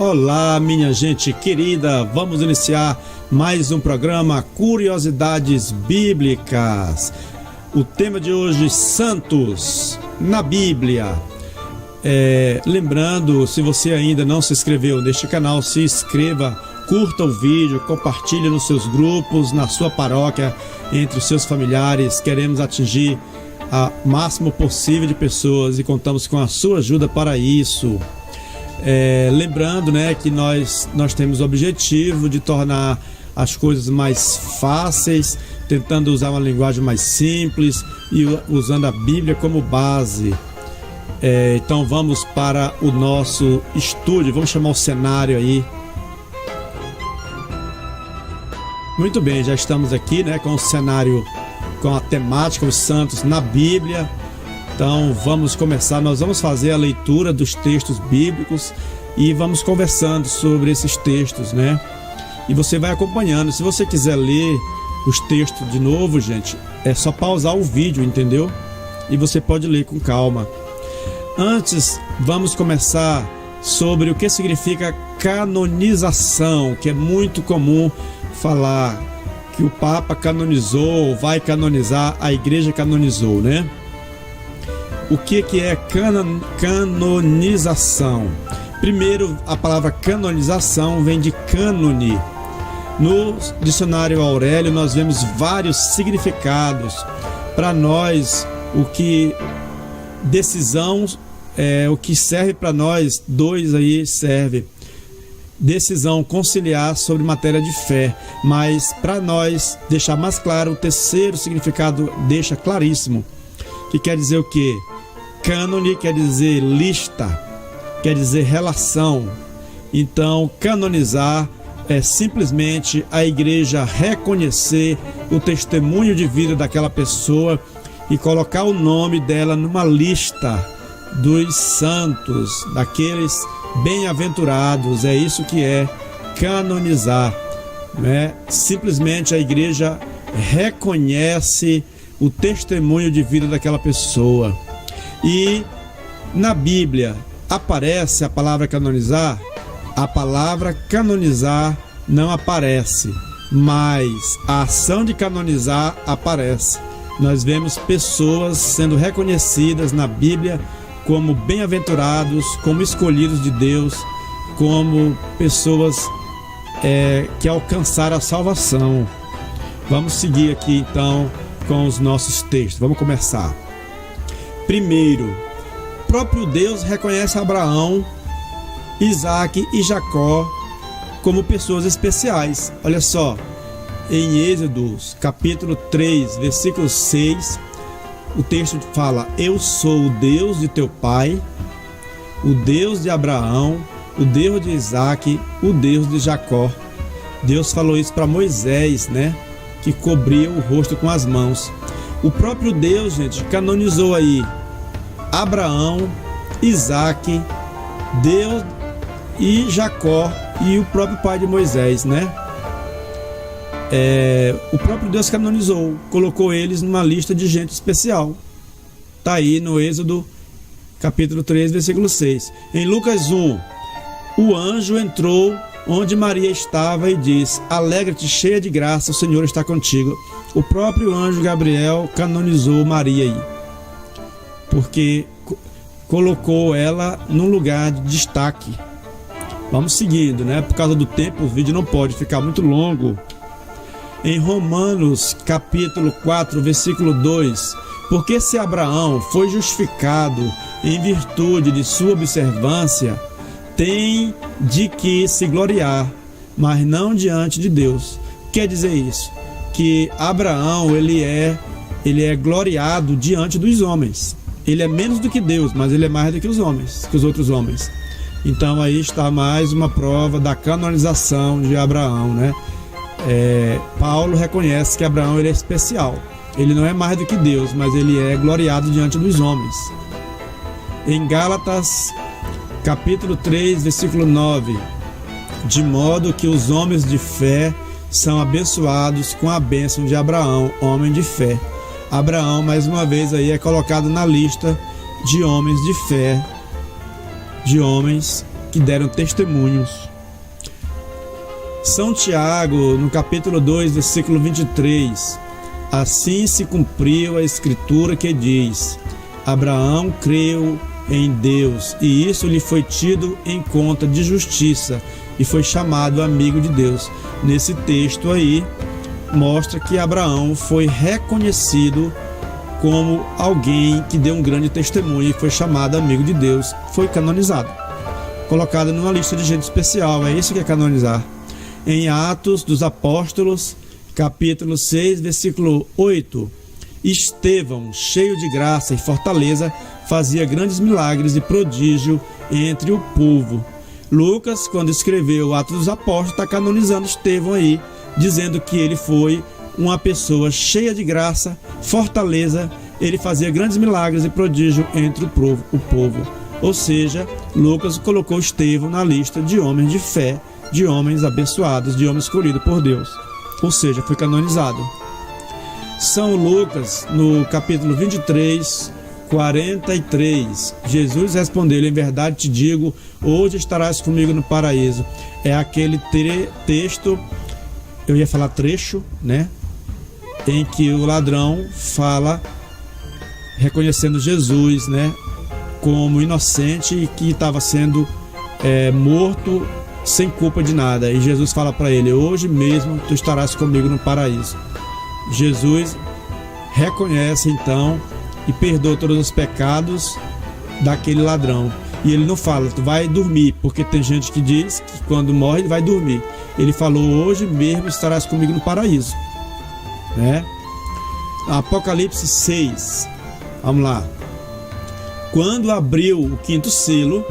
Olá, minha gente querida, vamos iniciar mais um programa Curiosidades Bíblicas. O tema de hoje, santos na Bíblia. Lembrando, se você ainda não se inscreveu neste canal, se inscreva, curta o vídeo, compartilhe nos seus grupos, na sua paróquia, entre os seus familiares. Queremos atingir o máximo possível de pessoas e contamos com a sua ajuda para isso. Lembrando, que nós temos o objetivo de tornar as coisas mais fáceis, tentando usar uma linguagem mais simples e usando a Bíblia como base. Então vamos para o nosso estúdio, vamos chamar o cenário aí. Muito bem, já estamos aqui com o cenário, com a temática, os santos na Bíblia. Então vamos começar, nós vamos fazer a leitura dos textos bíblicos e vamos conversando sobre esses textos, E você vai acompanhando. Se você quiser ler os textos de novo, gente, é só pausar o vídeo, entendeu? E você pode ler com calma. Antes, vamos começar sobre o que significa canonização, que é muito comum falar que o Papa canonizou, vai canonizar, a Igreja canonizou, O que é canonização? Primeiro, a palavra canonização vem de cânone. No dicionário Aurélio, nós vemos vários significados. Para nós, o que serve para nós, dois aí serve. Decisão, conciliar sobre matéria de fé. Mas para nós deixar mais claro, o terceiro significado deixa claríssimo. Que quer dizer o quê? Cânone quer dizer lista, quer dizer relação. Então, canonizar é simplesmente a igreja reconhecer o testemunho de vida daquela pessoa e colocar o nome dela numa lista dos santos, daqueles bem-aventurados. É isso que é canonizar, Simplesmente a igreja reconhece o testemunho de vida daquela pessoa. E na Bíblia aparece a palavra canonizar? A palavra canonizar não aparece, mas a ação de canonizar aparece. Nós vemos pessoas sendo reconhecidas na Bíblia como bem-aventurados, como escolhidos de Deus, como pessoas que alcançaram a salvação. Vamos seguir aqui então com os nossos textos. Vamos começar. Primeiro, o próprio Deus reconhece Abraão, Isaac e Jacó como pessoas especiais. Olha só, em Êxodo, capítulo 3, versículo 6, o texto fala: Eu sou o Deus de teu pai, o Deus de Abraão, o Deus de Isaac, o Deus de Jacó. Deus falou isso para Moisés, que cobria o rosto com as mãos. O próprio Deus, gente, canonizou aí Abraão, Isaac, Deus e Jacó e o próprio pai de Moisés, O próprio Deus canonizou, colocou eles numa lista de gente especial. Está aí no Êxodo, capítulo 3, versículo 6. Em Lucas 1, o anjo entrou onde Maria estava e disse: Alegra-te, cheia de graça, o Senhor está contigo. O próprio anjo Gabriel canonizou Maria aí, porque colocou ela num lugar de destaque. Vamos seguindo, Por causa do tempo, o vídeo não pode ficar muito longo. Em Romanos, capítulo 4, versículo 2, porque se Abraão foi justificado em virtude de sua observância, tem de que se gloriar, mas não diante de Deus. Quer dizer isso? Que Abraão, ele é gloriado diante dos homens. Ele é menos do que Deus, mas ele é mais do que os homens, que os outros homens. Então aí está mais uma prova da canonização de Abraão, Paulo reconhece que Abraão ele é especial. Ele não é mais do que Deus, mas ele é gloriado diante dos homens. Em Gálatas, capítulo 3, versículo 9, de modo que os homens de fé são abençoados com a bênção de Abraão, homem de fé. Abraão, mais uma vez, aí é colocado na lista de homens de fé, de homens que deram testemunhos. São Tiago, no capítulo 2, versículo 23, assim se cumpriu a escritura que diz: Abraão creu em Deus, e isso lhe foi tido em conta de justiça, e foi chamado amigo de Deus. Nesse texto aí, mostra que Abraão foi reconhecido como alguém que deu um grande testemunho e foi chamado amigo de Deus, foi canonizado, colocado numa lista de gente especial. É isso que é canonizar. Em Atos dos Apóstolos, capítulo 6, versículo 8, Estevão, cheio de graça e fortaleza, fazia grandes milagres e prodígio entre o povo. Lucas, quando escreveu Atos dos Apóstolos, está canonizando Estevão aí, dizendo que ele foi uma pessoa cheia de graça, fortaleza, ele fazia grandes milagres e prodígio entre o povo. Ou seja, Lucas colocou Estevão na lista de homens de fé, de homens abençoados, de homens escolhidos por Deus. Ou seja, foi canonizado. São Lucas, no capítulo 23, 43, Jesus respondeu: em verdade te digo, hoje estarás comigo no paraíso. É aquele texto, eu ia falar trecho, né? Em que o ladrão fala, reconhecendo Jesus, né, como inocente e que estava sendo morto sem culpa de nada. E Jesus fala para ele: hoje mesmo tu estarás comigo no paraíso. Jesus reconhece então e perdoa todos os pecados daquele ladrão. E ele não fala, tu vai dormir, porque tem gente que diz que quando morre ele vai dormir. Ele falou: hoje mesmo estarás comigo no paraíso, né? Apocalipse 6, vamos lá. Quando abriu o quinto selo,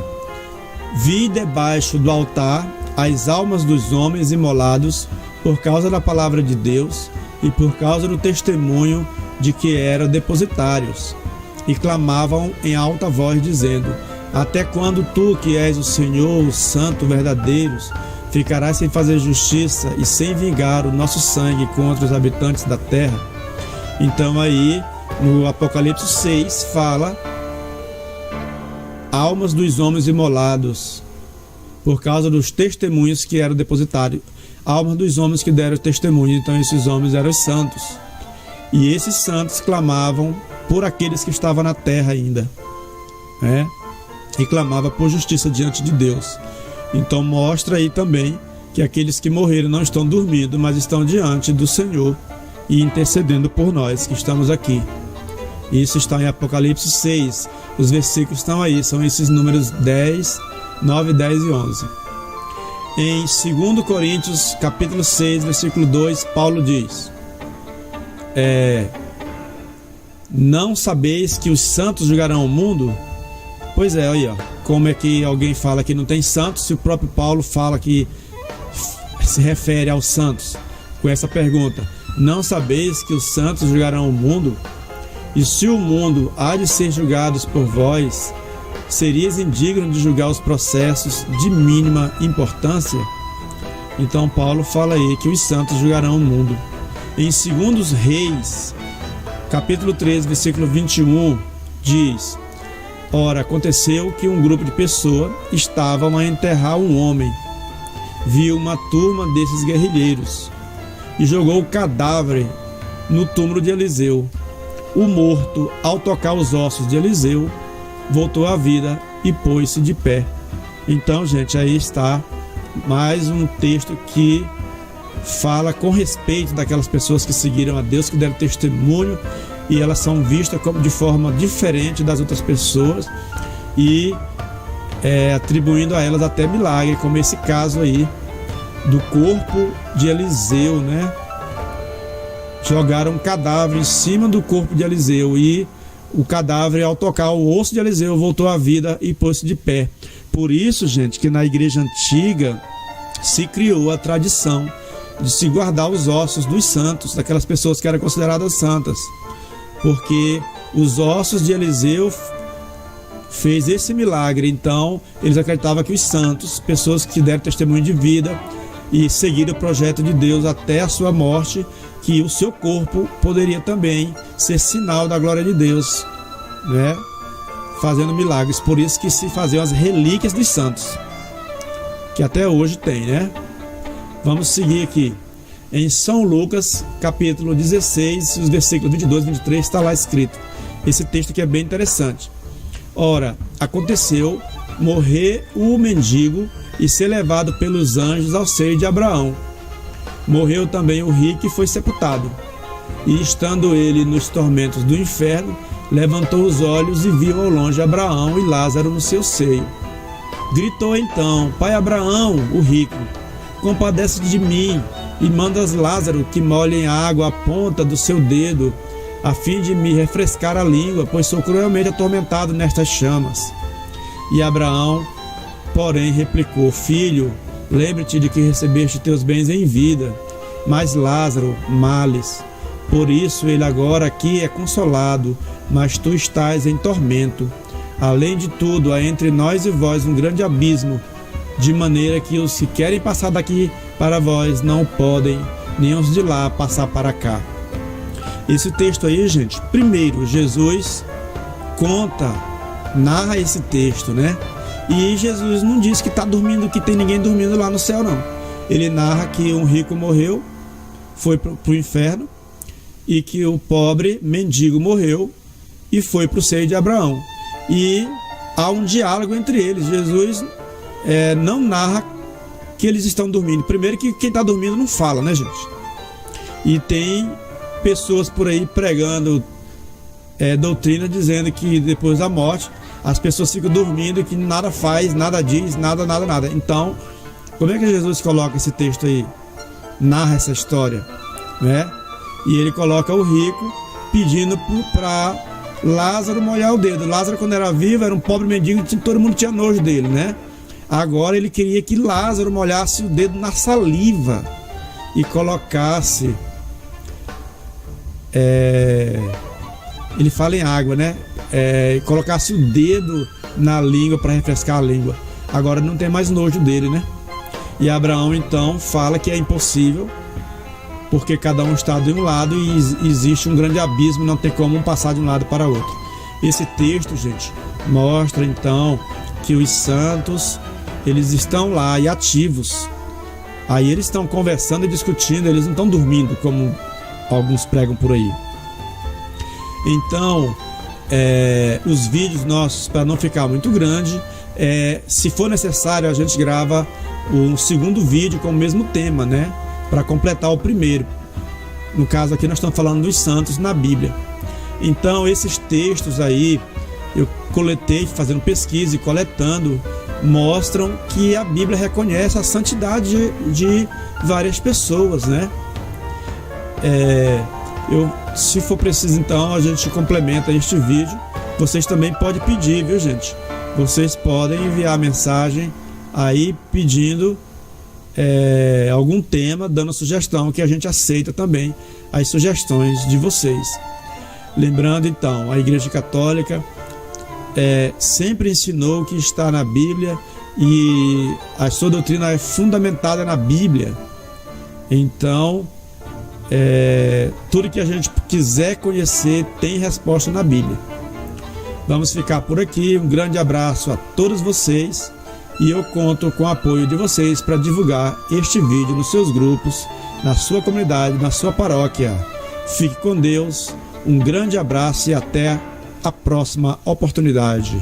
vi debaixo do altar as almas dos homens imolados por causa da palavra de Deus e por causa do testemunho de que eram depositários, e clamavam em alta voz, dizendo: até quando tu, que és o Senhor, o Santo, verdadeiros, ficarás sem fazer justiça e sem vingar o nosso sangue contra os habitantes da terra? Então aí, no Apocalipse 6, fala almas dos homens imolados por causa dos testemunhos que eram depositários, almas dos homens que deram testemunho. Então esses homens eram os santos, e esses santos clamavam por aqueles que estavam na terra ainda, né? E clamava por justiça diante de Deus. Então mostra aí também que aqueles que morreram não estão dormindo, mas estão diante do Senhor e intercedendo por nós que estamos aqui. Isso está em Apocalipse 6. Os versículos estão aí, são esses números 10, 9, 10 e 11. Em 2 Coríntios, capítulo 6, versículo 2, Paulo diz: não sabeis que os santos julgarão o mundo? Pois é, aí ó, como é que alguém fala que não tem santos, se o próprio Paulo fala que se refere aos santos com essa pergunta: não sabeis que os santos julgarão o mundo? E se o mundo há de ser julgado por vós, serias indigno de julgar os processos de mínima importância? Então Paulo fala aí que os santos julgarão o mundo. Em 2 Reis, capítulo 13, versículo 21, diz: ora, aconteceu que um grupo de pessoas estavam a enterrar um homem. Viu uma turma desses guerrilheiros e jogou o cadáver no túmulo de Eliseu. O morto, ao tocar os ossos de Eliseu, voltou à vida e pôs-se de pé. Então, gente, aí está mais um texto que fala com respeito daquelas pessoas que seguiram a Deus, que deram testemunho, e elas são vistas como de forma diferente das outras pessoas e atribuindo a elas até milagre, como esse caso aí do corpo de Eliseu, né? Jogaram um cadáver em cima do corpo de Eliseu e o cadáver, ao tocar o osso de Eliseu, voltou à vida e pôs-se de pé. Por isso, gente, que na igreja antiga se criou a tradição de se guardar os ossos dos santos, daquelas pessoas que eram consideradas santas, porque os ossos de Eliseu fez esse milagre. Então eles acreditavam que os santos, pessoas que deram testemunho de vida e seguiram o projeto de Deus até a sua morte, que o seu corpo poderia também ser sinal da glória de Deus, né? Fazendo milagres. Por isso que se faziam as relíquias dos santos. que até hoje tem, né? Vamos seguir aqui. Em São Lucas, capítulo 16, os versículos 22 e 23, está lá escrito. Esse texto aqui é bem interessante. Ora, aconteceu morrer o mendigo e ser levado pelos anjos ao seio de Abraão. Morreu também o rico e foi sepultado. E estando ele nos tormentos do inferno, levantou os olhos e viu ao longe Abraão e Lázaro no seu seio. Gritou então: Pai Abraão, o rico, compadece-te de mim e mandas Lázaro que molhe em água a ponta do seu dedo, a fim de me refrescar a língua, pois sou cruelmente atormentado nestas chamas. E Abraão, porém, replicou: Filho, lembre-te de que recebeste teus bens em vida, mas Lázaro males. Por isso ele agora aqui é consolado, mas tu estás em tormento. Além de tudo, há entre nós e vós um grande abismo, de maneira que os que querem passar daqui para vós não podem, nem os de lá passar para cá. Esse texto aí, gente, primeiro, Jesus narra esse texto, né? E Jesus não diz que está dormindo, que tem ninguém dormindo lá no céu, não. Ele narra que um rico morreu, foi para o inferno, e que o pobre mendigo morreu e foi para o seio de Abraão. E há um diálogo entre eles. Jesus não narra que eles estão dormindo. Primeiro que quem está dormindo não fala, né, gente? E tem pessoas por aí pregando doutrina dizendo que depois da morte as pessoas ficam dormindo e que nada faz, nada diz, nada. Então, como é que Jesus coloca esse texto aí? Narra essa história, né? E ele coloca o rico pedindo para Lázaro molhar o dedo. Lázaro, quando era vivo, era um pobre mendigo e todo mundo tinha nojo dele, né? Agora ele queria que Lázaro molhasse o dedo na saliva e colocasse... ele fala em água, né? Colocasse o dedo na língua para refrescar a língua. Agora não tem mais nojo dele, né? E Abraão então fala que é impossível, porque cada um está de um lado e existe um grande abismo, não tem como um passar de um lado para outro. Esse texto, gente, mostra então que os santos, eles estão lá e ativos. Aí eles estão conversando e discutindo, eles não estão dormindo, como alguns pregam por aí. Então, os vídeos nossos, para não ficar muito grande, se for necessário, a gente grava um segundo vídeo com o mesmo tema, né? Para completar o primeiro. No caso aqui nós estamos falando dos santos na Bíblia. Então esses textos aí, eu coletei, fazendo pesquisa e coletando, mostram que a Bíblia reconhece a santidade de várias pessoas, né? Se for preciso, então, a gente complementa este vídeo. Vocês também podem pedir, viu, gente? Vocês podem enviar mensagem aí pedindo algum tema, dando sugestão, que a gente aceita também as sugestões de vocês. Lembrando, então, a Igreja Católica sempre ensinou o que está na Bíblia e a sua doutrina é fundamentada na Bíblia. Então, tudo que a gente quiser conhecer tem resposta na Bíblia. Vamos ficar por aqui. Um grande abraço a todos vocês e eu conto com o apoio de vocês para divulgar este vídeo nos seus grupos, na sua comunidade, na sua paróquia. Fique com Deus, um grande abraço e até a próxima oportunidade.